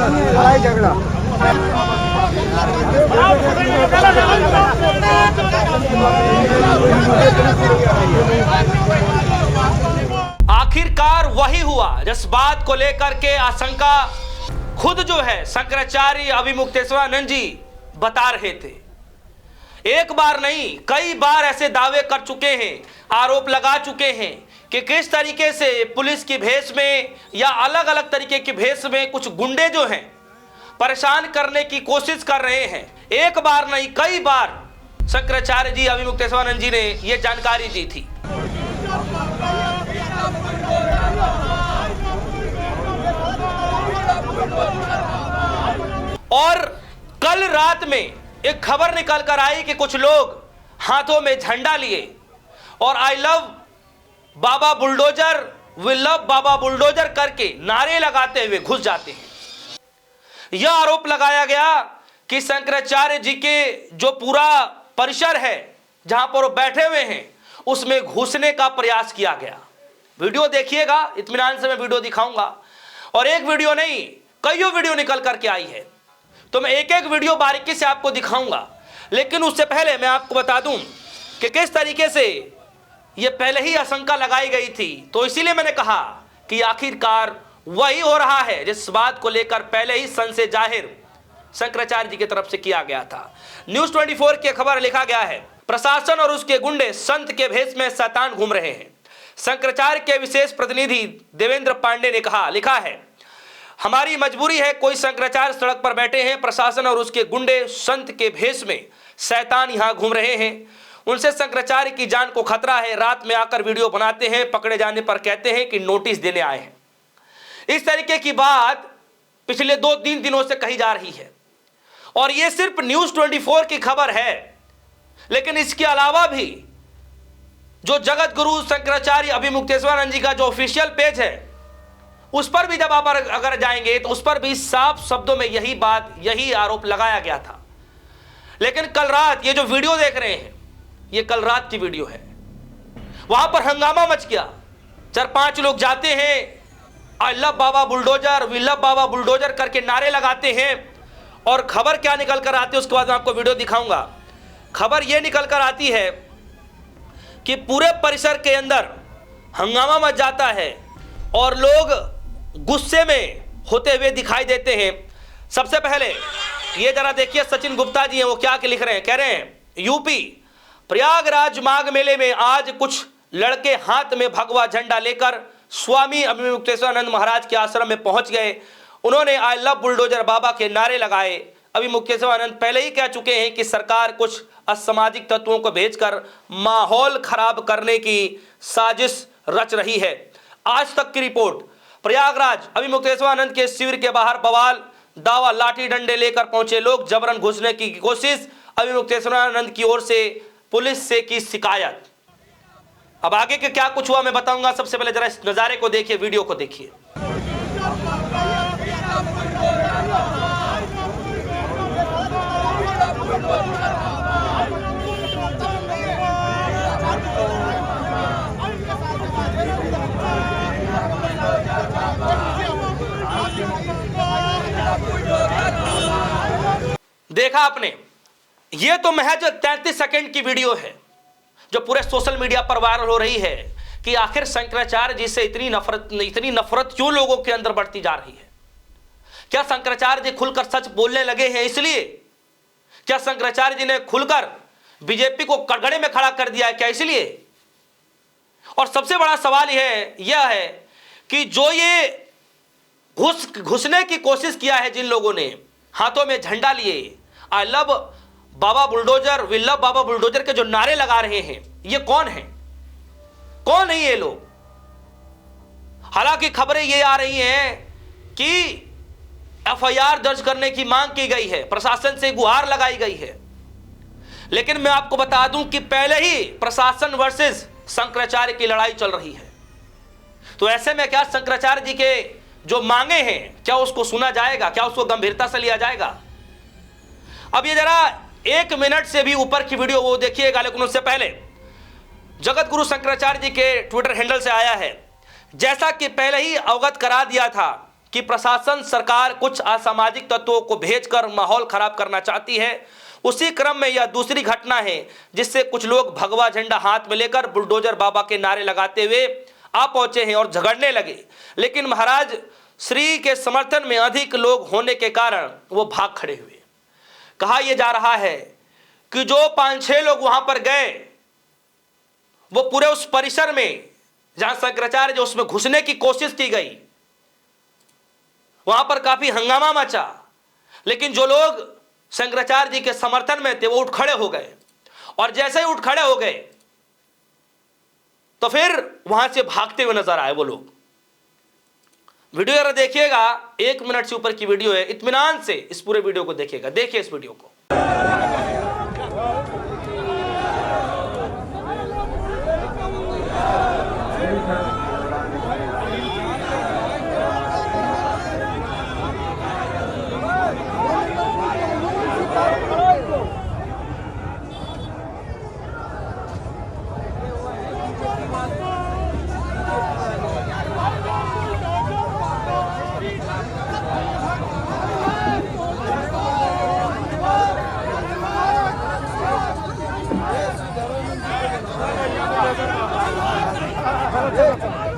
लड़ाई झगड़ा। आखिरकार वही हुआ जिस बात को लेकर के आशंका खुद जो है शंकराचार्य अभिमुक्तेश्वरानंद जी बता रहे थे। एक बार नहीं कई बार ऐसे दावे कर चुके हैं, आरोप लगा चुके हैं कि किस तरीके से पुलिस की भेष में या अलग अलग तरीके की भेष में कुछ गुंडे जो हैं परेशान करने की कोशिश कर रहे हैं। एक बार नहीं कई बार शंकराचार्य जी अभिमुक्तेश्वरानंद जी ने यह जानकारी दी थी। और कल रात में एक खबर निकल कर आई कि कुछ लोग हाथों में झंडा लिए और I love Baba bulldozer, we love Baba bulldozer करके नारे लगाते हुए घुस जाते हैं। यह आरोप लगाया गया कि शंकराचार्य जी के जो पूरा परिसर है जहां पर वो बैठे हुए हैं उसमें घुसने का प्रयास किया गया। वीडियो देखिएगा, इत्मीनान से मैं वीडियो दिखाऊंगा और एक वीडियो नहीं कईयों वीडियो निकल करके आई है, तो मैं एक एक वीडियो बारीकी से आपको दिखाऊंगा। लेकिन उससे पहले मैं आपको बता दूं कि किस तरीके से यह पहले ही आशंका लगाई गई थी, तो इसीलिए मैंने कहा कि आखिरकार वही हो रहा है जिस बात को लेकर पहले ही संशय जाहिर शंकराचार्य जी की तरफ से किया गया था। न्यूज 24 की खबर लिखा गया है, प्रशासन और उसके गुंडे संत के भेष में शैतान घूम रहे हैं। शंकराचार्य के विशेष प्रतिनिधि देवेंद्र पांडे ने कहा, लिखा है, हमारी मजबूरी है, कोई शंकराचार्य सड़क पर बैठे हैं, प्रशासन और उसके गुंडे संत के भेष में शैतान यहां घूम रहे हैं, उनसे शंकराचार्य की जान को खतरा है, रात में आकर वीडियो बनाते हैं, पकड़े जाने पर कहते हैं कि नोटिस देने आए हैं। इस तरीके की बात पिछले 2-3 दिनों से कही जा रही है और यह सिर्फ न्यूज 24 की खबर है। लेकिन इसके अलावा भी जो जगत गुरु शंकराचार्य अभिमुक्तेश्वरानंद जी का जो ऑफिशियल पेज है उस पर भी जब आप अगर जाएंगे तो उस पर भी साफ शब्दों में यही बात, यही आरोप लगाया गया था। लेकिन कल रात ये जो वीडियो देख रहे हैं ये कल रात की वीडियो है, वहां पर हंगामा मच गया। 4-5 लोग जाते हैं, I love Baba bulldozer, we love Baba bulldozer करके नारे लगाते हैं और खबर क्या निकल कर आती है उसके बाद मैं आपको वीडियो दिखाऊंगा। खबर यह निकल कर आती है कि पूरे परिसर के अंदर हंगामा मच जाता है और लोग गुस्से में होते हुए दिखाई देते हैं। सबसे पहले ये जरा देखिए, सचिन गुप्ता जी हैं, वो क्या लिख रहे हैं, कह रहे हैं, यूपी प्रयागराज माघ मेले में आज कुछ लड़के हाथ में भगवा झंडा लेकर स्वामी अभिमुक्तेश्वरानंद महाराज के आश्रम में पहुंच गए। उन्होंने आई लव बुलडोजर बाबा के नारे लगाए। अभिमुक्तेश्वरानंद पहले ही कह चुके हैं कि सरकार कुछ असामाजिक तत्वों को भेजकर माहौल खराब करने की साजिश रच रही है। आज तक की रिपोर्ट, प्रयागराज अभिमुक्तेश्वरानंद के शिविर के बाहर बवाल, दावा लाठी डंडे लेकर पहुंचे लोग, जबरन घुसने की कोशिश, अभिमुक्तेश्वरानंद की ओर से पुलिस से की शिकायत। अब आगे के क्या कुछ हुआ मैं बताऊंगा। सबसे पहले जरा इस नजारे को देखिए, वीडियो को देखिए। देखा आपने, यह तो महज 33 सेकंड की वीडियो है जो पूरे सोशल मीडिया पर वायरल हो रही है कि आखिर शंकराचार्य जी से इतनी नफरत क्यों लोगों के अंदर बढ़ती जा रही है। क्या शंकराचार्य जी खुलकर सच बोलने लगे हैं इसलिए? क्या शंकराचार्य जी ने खुलकर बीजेपी को कटघरे में खड़ा कर दिया है क्या इसलिए? और सबसे बड़ा सवाल यह है कि जो ये घुसने की कोशिश किया है जिन लोगों ने हाथों में झंडा लिए, I love Baba bulldozer, we love Baba bulldozer के जो नारे लगा रहे हैं, ये कौन है, कौन है ये लोग? हालांकि खबरें ये आ रही हैं कि एफआईआर दर्ज करने की मांग की गई है, प्रशासन से गुहार लगाई गई है। लेकिन मैं आपको बता दूं कि पहले ही प्रशासन वर्सेस शंकराचार्य की लड़ाई चल रही है। तो ऐसे में क्या शंकराचार्य जी के जो मांगे हैं क्या उसको सुना जाएगा, क्या उसको गंभीरता से लिया जाएगा? अब ये जरा 1 मिनट से भी ऊपर की वीडियो वो देखिएगा। लेकिन उससे पहले जगत गुरु शंकराचार्य जी के ट्विटर हैंडल से आया है, जैसा कि पहले ही अवगत करा दिया था कि प्रशासन सरकार कुछ असामाजिक तत्वों को भेजकर माहौल खराब करना चाहती है। उसी क्रम में यह दूसरी घटना है जिससे कुछ लोग भगवा झंडा हाथ में लेकर बुलडोजर बाबा के नारे लगाते हुए आ पहुंचे हैं और झगड़ने लगे, लेकिन महाराज श्री के समर्थन में अधिक लोग होने के कारण वो भाग खड़े हुए। कहा यह जा रहा है कि जो 5-6 लोग वहां पर गए वो पूरे उस परिसर में जहां शंकराचार्य जो उसमें घुसने की कोशिश की गई वहां पर काफी हंगामा मचा, लेकिन जो लोग शंकराचार्य जी के समर्थन में थे वो उठ खड़े हो गए, और जैसे ही उठ खड़े हो गए तो फिर वहां से भागते हुए नजर आए वो लोग। वीडियो जरा देखिएगा, 1 मिनट से ऊपर की वीडियो है, इत्मीनान से इस पूरे वीडियो को देखिएगा। देखिए इस वीडियो को।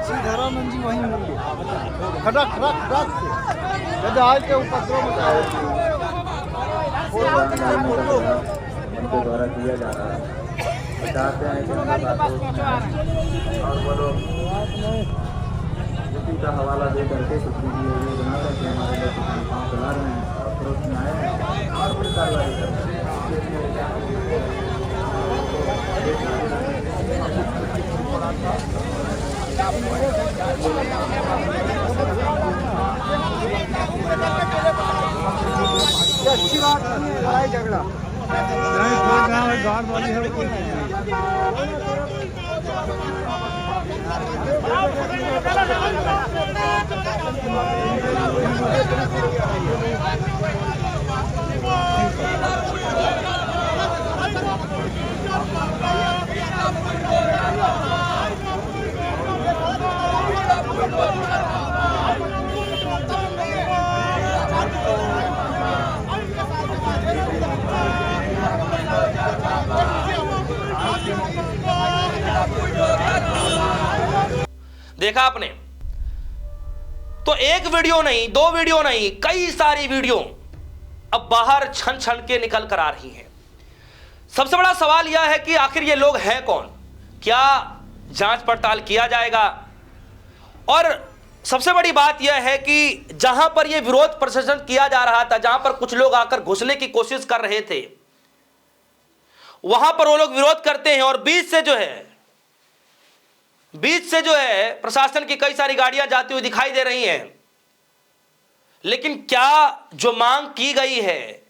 सीताराम जी वहीं होंगे, खड़ा खड़ा खड़ा से आज के उपद्रव मचाए उनके द्वारा किया जा रहा है। चाहते हैं कि और वो लोग उसी का हवाला दे करके कुछ वीडियो बना रहे थे, हमारे लोग काम चला रहे हैं और फिर उसमें आए हैं और फिर कार्रवाई कर रहे हैं। अच्छी बात नहीं है, लड़ाई झगड़ा गाँव वाली है। देखा आपने, तो एक वीडियो नहीं, 2 वीडियो नहीं, कई सारी वीडियो अब बाहर छन छन के निकल कर आ रही हैं। सबसे बड़ा सवाल यह है कि आखिर ये लोग हैं कौन, क्या जांच पड़ताल किया जाएगा? और सबसे बड़ी बात यह है कि जहां पर यह विरोध प्रदर्शन किया जा रहा था, जहां पर कुछ लोग आकर घुसने की कोशिश कर रहे थे, वहां पर वो लोग विरोध करते हैं और बीच से जो है प्रशासन की कई सारी गाड़ियां जाती हुई दिखाई दे रही हैं। लेकिन क्या जो मांग की गई है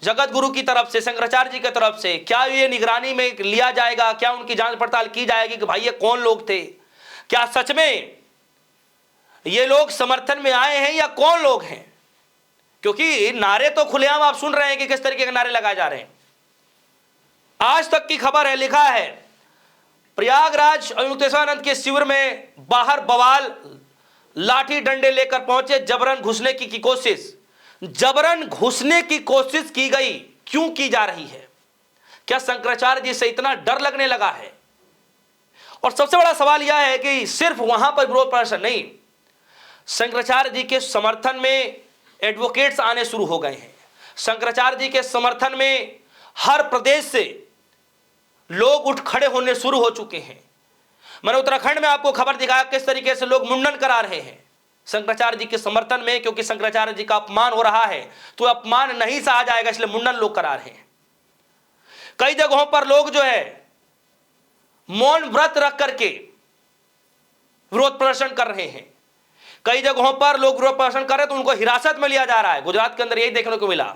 जगत गुरु की तरफ से, शंकराचार्य जी की तरफ से, क्या ये निगरानी में लिया जाएगा? क्या उनकी जांच पड़ताल की जाएगी कि भाई ये कौन लोग थे? क्या सच में ये लोग समर्थन में आए हैं या कौन लोग हैं? क्योंकि नारे तो खुलेआम आप सुन रहे हैं कि किस तरीके के नारे लगाए जा रहे हैं। आज तक की खबर है, लिखा है प्रयागराज अयोमुक्तेश्वरानंद के शिविर में बाहर बवाल, लाठी डंडे लेकर पहुंचे, जबरन घुसने की कोशिश। जबरन घुसने की कोशिश की गई, क्यों की जा रही है? क्या शंकराचार्य जी से इतना डर लगने लगा है? और सबसे बड़ा सवाल यह है कि सिर्फ वहां पर विरोध प्रदर्शन नहीं, शंकराचार्य जी के समर्थन में एडवोकेट्स आने शुरू हो गए हैं। शंकराचार्य जी के समर्थन में हर प्रदेश से लोग उठ खड़े होने शुरू हो चुके हैं। मैंने उत्तराखंड में आपको खबर दिखाया किस तरीके से लोग मुंडन करा रहे हैं शंकराचार्य जी के समर्थन में, क्योंकि शंकराचार्य जी का अपमान हो रहा है, तो अपमान नहीं सहा जाएगा, इसलिए मुंडन लोग करा रहे हैं। कई जगहों पर लोग जो है मौन व्रत रख करके विरोध प्रदर्शन कर रहे हैं। कई जगहों पर लोग विरोध प्रदर्शन कर रहे हैं तो उनको हिरासत में लिया जा रहा है। गुजरात के अंदर यही देखने को मिला।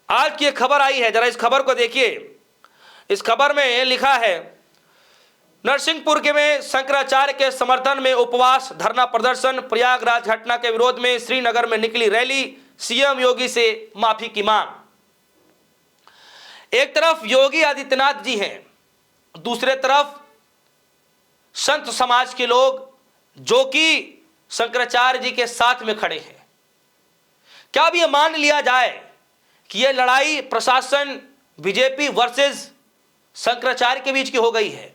आज की एक खबर आई है, जरा इस खबर को देखिए। इस खबर में लिखा है नरसिंहपुर के में शंकराचार्य के समर्थन में उपवास धरना प्रदर्शन, प्रयागराज घटना के विरोध में श्रीनगर में निकली रैली, सीएम योगी से माफी की मांग। एक तरफ योगी आदित्यनाथ जी हैं, दूसरे तरफ संत समाज के लोग जो कि शंकराचार्य जी के साथ में खड़े हैं। क्या अब यह मान लिया जाए कि यह लड़ाई प्रशासन बीजेपी वर्सेस शंकराचार्य के बीच की हो गई है?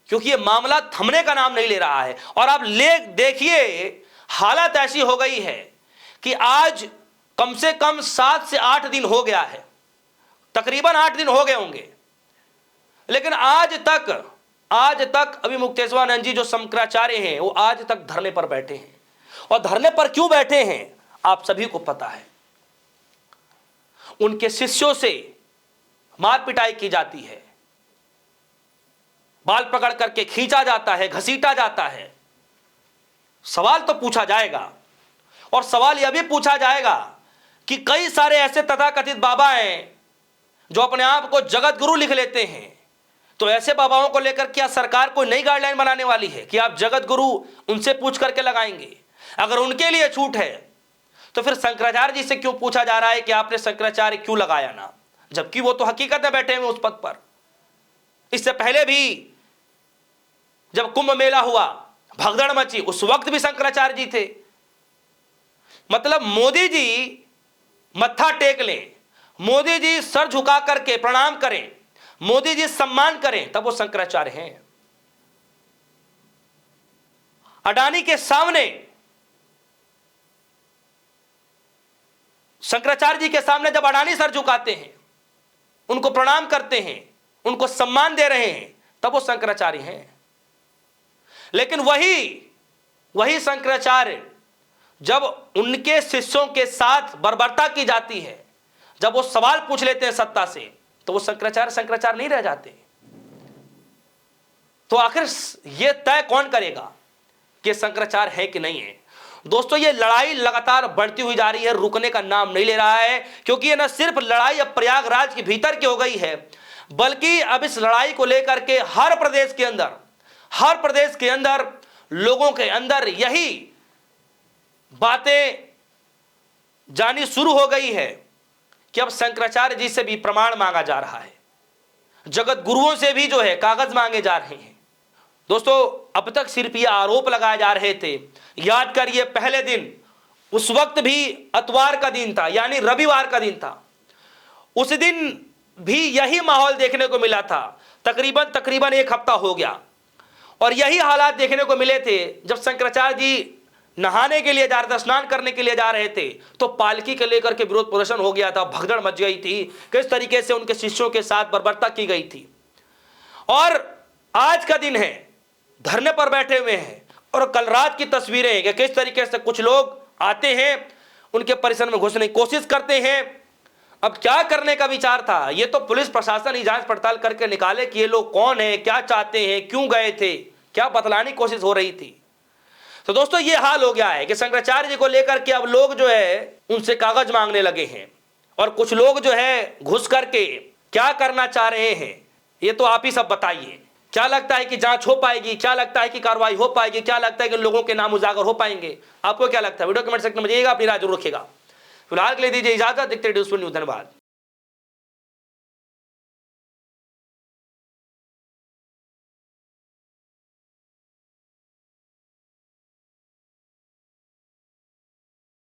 क्योंकि यह मामला थमने का नाम नहीं ले रहा है। और आप देखिए, हालत ऐसी हो गई है कि आज कम से कम 7 से 8 दिन हो गया है, तकरीबन 8 दिन हो गए होंगे, लेकिन आज तक अभी मुक्तेश्वरानंद जी जो शंकराचार्य हैं वो आज तक धरने पर बैठे हैं। और धरने पर क्यों बैठे हैं आप सभी को पता है। उनके शिष्यों से मार पिटाई की जाती है, बाल पकड़ करके खींचा जाता है, घसीटा जाता है। सवाल तो पूछा जाएगा, और सवाल यह भी पूछा जाएगा कि कई सारे ऐसे तथाकथित बाबा हैं जो अपने आप को जगत गुरु लिख लेते हैं। तो ऐसे बाबाओं को लेकर क्या सरकार कोई नई गाइडलाइन बनाने वाली है कि आप जगत गुरु उनसे पूछ करके लगाएंगे? अगर उनके लिए छूट है तो फिर शंकराचार्य जी से क्यों पूछा जा रहा है कि आपने शंकराचार्य क्यों लगाया ना, जबकि वो तो हकीकत में बैठे हुए उस पद पर। इससे पहले भी जब कुंभ मेला हुआ, भगदड़ मची, उस वक्त भी शंकराचार्य जी थे। मतलब मोदी जी मत्था टेक लें, मोदी जी सर झुका करके प्रणाम करें, मोदी जी सम्मान करें, तब वो शंकराचार्य हैं। अडानी के सामने, शंकराचार्य जी के सामने जब अडानी सर झुकाते हैं, उनको प्रणाम करते हैं, उनको सम्मान दे रहे हैं, तब वो शंकराचार्य हैं। लेकिन वही शंकराचार्य जब उनके शिष्यों के साथ बर्बरता की जाती है, जब वो सवाल पूछ लेते हैं सत्ता से, तो वो शंकराचार्य नहीं रह जाते। तो आखिर ये तय कौन करेगा कि शंकराचार्य है कि नहीं है? दोस्तों, ये लड़ाई लगातार बढ़ती हुई जा रही है, रुकने का नाम नहीं ले रहा है। क्योंकि ये न सिर्फ लड़ाई अब प्रयागराज के भीतर की हो गई है, बल्कि अब इस लड़ाई को लेकर के हर प्रदेश के अंदर लोगों के अंदर यही बातें जानी शुरू हो गई है कि अब शंकराचार्य जी से भी प्रमाण मांगा जा रहा है, जगत गुरुओं से भी जो है कागज मांगे जा रहे हैं। दोस्तों, अब तक सिर्फ ये आरोप लगाए जा रहे थे। याद करिए, पहले दिन, उस वक्त भी इतवार का दिन था, यानी रविवार का दिन था। उस दिन भी यही माहौल देखने को मिला था। तकरीबन 1 हफ्ता हो गया और यही हालात देखने को मिले थे। जब शंकराचार्य जी नहाने के लिए जा रहे थे, स्नान करने के लिए जा रहे थे, तो पालकी के लेकर के विरोध प्रदर्शन हो गया था, भगदड़ मच गई थी, किस तरीके से उनके शिष्यों के साथ बर्बरता की गई थी। और आज का दिन है, धरने पर बैठे हुए हैं, और कल रात की तस्वीरें हैं कि किस तरीके से कुछ लोग आते हैं, उनके परिसर में घुसने की कोशिश करते हैं। अब क्या करने का विचार था, ये तो पुलिस प्रशासन ही जांच पड़ताल करके निकाले कि ये लोग कौन है, क्या चाहते हैं, क्यों गए थे, क्या बतलाने की कोशिश हो रही थी। तो दोस्तों, ये हाल हो गया है कि शंकराचार्य जी को लेकर के अब लोग जो है उनसे कागज मांगने लगे हैं, और कुछ लोग जो है घुस करके क्या करना चाह रहे हैं, ये तो आप ही सब बताइए। क्या लगता है कि जांच हो पाएगी? क्या लगता है कि कार्रवाई हो पाएगी? क्या लगता है कि लोगों के नाम उजागर हो पाएंगे? आपको क्या लगता है? वीडियो कमेंट सेक्शन में बताइएगा, अपनी राय जरूर रखिएगा। फिलहाल के लिए दीजिए इजाजत, देखते रहिए न्यूज़। धन्यवाद।